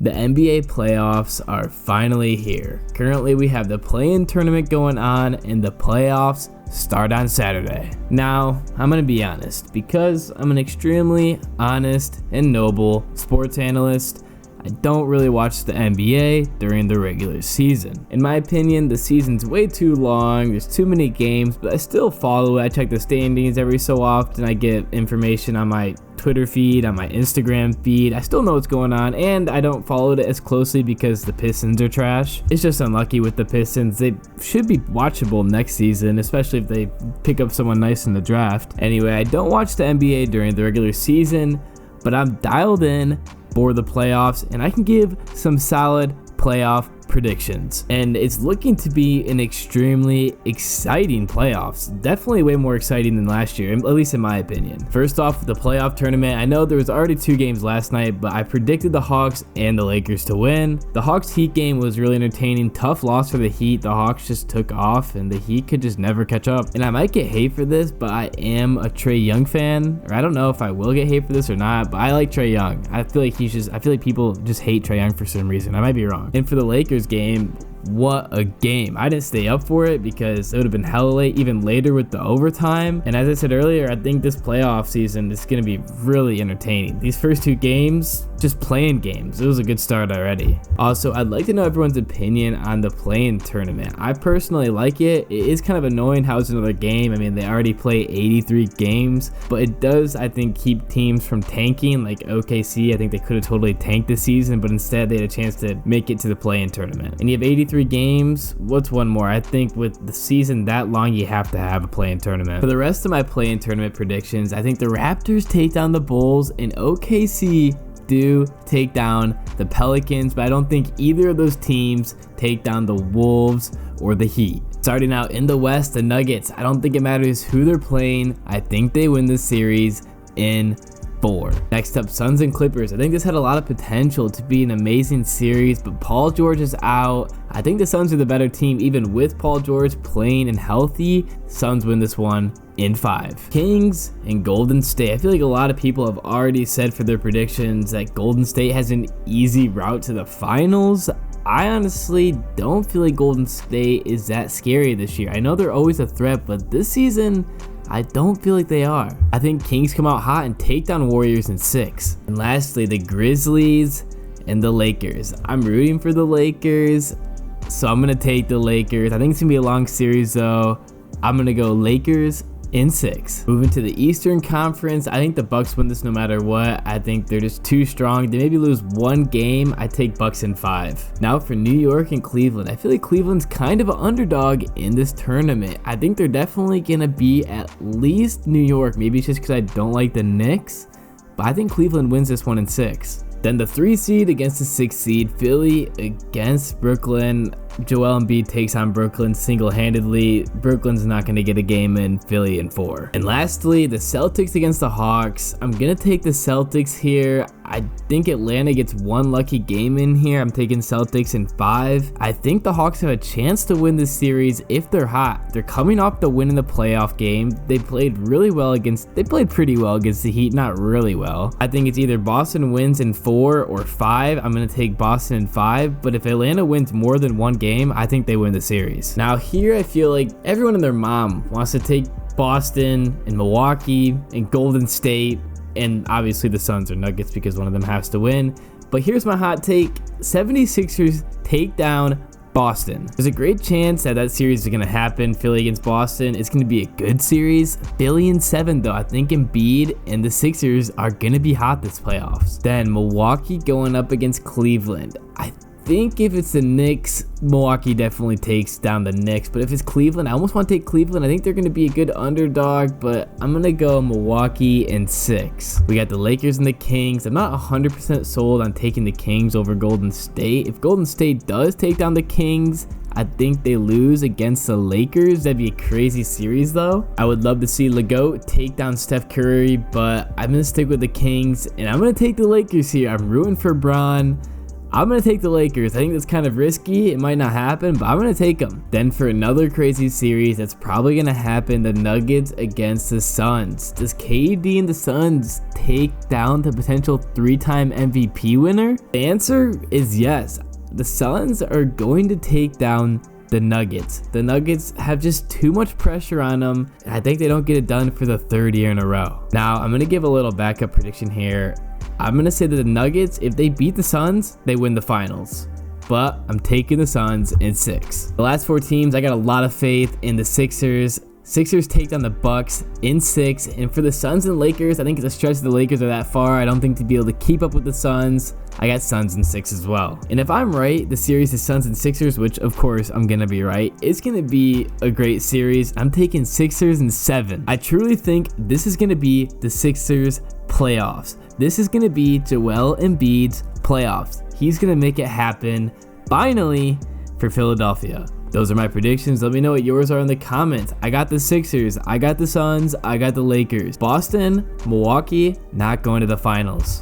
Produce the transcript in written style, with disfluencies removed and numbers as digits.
The NBA playoffs are finally here. Currently, we have the play-in tournament going on, and the playoffs start on Saturday. Now, I'm gonna be honest, because I'm an extremely honest and noble sports analyst, I don't really watch the NBA during the regular season. In my opinion, the season's way too long, there's too many games, but I still follow it. I check the standings every so often. I get information on my Twitter feed, on my Instagram feed. I still know what's going on, and I don't follow it as closely because the Pistons are trash. It's just unlucky with the Pistons. They should be watchable next season, especially if they pick up someone nice in the draft. Anyway, I don't watch the NBA during the regular season, but I'm dialed in for the playoffs, and I can give some solid playoff predictions, and it's looking to be an extremely exciting playoffs. Definitely way more exciting than last year, at least in my opinion. First off, the playoff tournament, I know there was already 2 games last night, but I predicted the Hawks and the Lakers to win. The Hawks Heat game was really entertaining. Tough loss for the Heat. The Hawks just took off, and the Heat could just never catch up. And I might get hate for this, but I am a Trae Young fan, or I don't know if I will get hate for this or not, but I like Trae Young. I feel like people just hate Trae Young for some reason. I might be wrong. And for the Lakers game, what a game. I didn't stay up for it because it would have been hella late, even later with the overtime. And as I said earlier, I think this playoff season is going to be really entertaining. These first 2 games, just playing games. It was a good start already. Also, I'd like to know everyone's opinion on the play-in tournament. I personally like it. It is kind of annoying how it's another game. I mean, they already play 83 games, but it does, I think, keep teams from tanking. Like OKC, I think they could have totally tanked this season, but instead they had a chance to make it to the play-in tournament. And you have 83 games. What's one more? I think with the season that long, you have to have a play-in tournament. For the rest of my play-in tournament predictions, I think the Raptors take down the Bulls, and OKC do take down the Pelicans, but I don't think either of those teams take down the Wolves or the Heat. Starting out in the West, the Nuggets, I don't think it matters who they're playing. I think they win this series in 4. Next up, Suns and Clippers. I think this had a lot of potential to be an amazing series, but Paul George is out. I think the Suns are the better team even with Paul George playing and healthy. Suns win this one in 5. Kings and Golden State. I feel like a lot of people have already said for their predictions that Golden State has an easy route to the finals. I honestly don't feel like Golden State is that scary this year. I know they're always a threat, but this season, I don't feel like they are. I think Kings come out hot and take down Warriors in 6. And lastly, the Grizzlies and the Lakers. I'm rooting for the Lakers, so I'm going to take the Lakers. I think it's going to be a long series though. I'm going to go Lakers in 6. Moving to the Eastern Conference, I think the Bucks win this no matter what. I think they're just too strong. They maybe lose 1 game. I take Bucks in 5. Now for New York and Cleveland. I feel like Cleveland's kind of an underdog in this tournament. I think they're definitely gonna be at least New York. Maybe it's just because I don't like the Knicks, but I think Cleveland wins this one in 6. Then the 3 seed against the 6 seed, Philly against Brooklyn. Joel Embiid takes on Brooklyn single-handedly. Brooklyn's not going to get a game in. Philly in 4. And lastly, the Celtics against the Hawks. I'm going to take the Celtics here. I think Atlanta gets 1 lucky game in here. I'm taking Celtics in 5. I think the Hawks have a chance to win this series if they're hot. They're coming off the win in the playoff game. They played pretty well against the Heat, not really well. I think it's either Boston wins in 4 or 5. I'm going to take Boston in 5, but if Atlanta wins more than 1 game, I think they win the series. Now here, I feel like everyone and their mom wants to take Boston and Milwaukee and Golden State, and obviously the Suns or Nuggets because one of them has to win. But here's my hot take. 76ers take down Boston. There's a great chance that series is going to happen. Philly against Boston. It's going to be a good series. Philly in 7 though. I think Embiid and the Sixers are going to be hot this playoffs. Then Milwaukee going up against Cleveland. I think if it's the Knicks, Milwaukee definitely takes down the Knicks, but if it's Cleveland, I almost want to take Cleveland. I think they're going to be a good underdog, but I'm going to go Milwaukee in 6. We got the Lakers and the Kings. I'm not 100% sold on taking the Kings over Golden State. If Golden State does take down the Kings, I think they lose against the Lakers. That'd be a crazy series though. I would love to see LeGoat take down Steph Curry, but I'm going to stick with the Kings, and I'm going to take the Lakers here. I'm rooting for Bron. I'm going to take the Lakers. I think that's kind of risky. It might not happen, but I'm going to take them. Then for another crazy series that's probably going to happen, the Nuggets against the Suns. Does KD and the Suns take down the potential 3-time MVP winner? The answer is yes. The Suns are going to take down the Nuggets. The Nuggets have just too much pressure on them. I think they don't get it done for the 3rd year in a row. Now, I'm going to give a little backup prediction here. I'm going to say that the Nuggets, if they beat the Suns, they win the finals. But I'm taking the Suns in 6. The last 4 teams, I got a lot of faith in the Sixers. Sixers take down the Bucks in 6, and for the Suns and Lakers, I think it's a stretch the Lakers are that far. I don't think to be able to keep up with the Suns. I got Suns in 6 as well. And if I'm right, the series is Suns and Sixers, which of course I'm gonna be right. It's gonna be a great series. I'm taking Sixers in 7. I truly think this is gonna be the Sixers playoffs. This is gonna be Joel Embiid's playoffs. He's gonna make it happen finally for Philadelphia. Those are my predictions. Let me know what yours are in the comments. I got the Sixers, I got the Suns, I got the Lakers. Boston, Milwaukee, not going to the finals.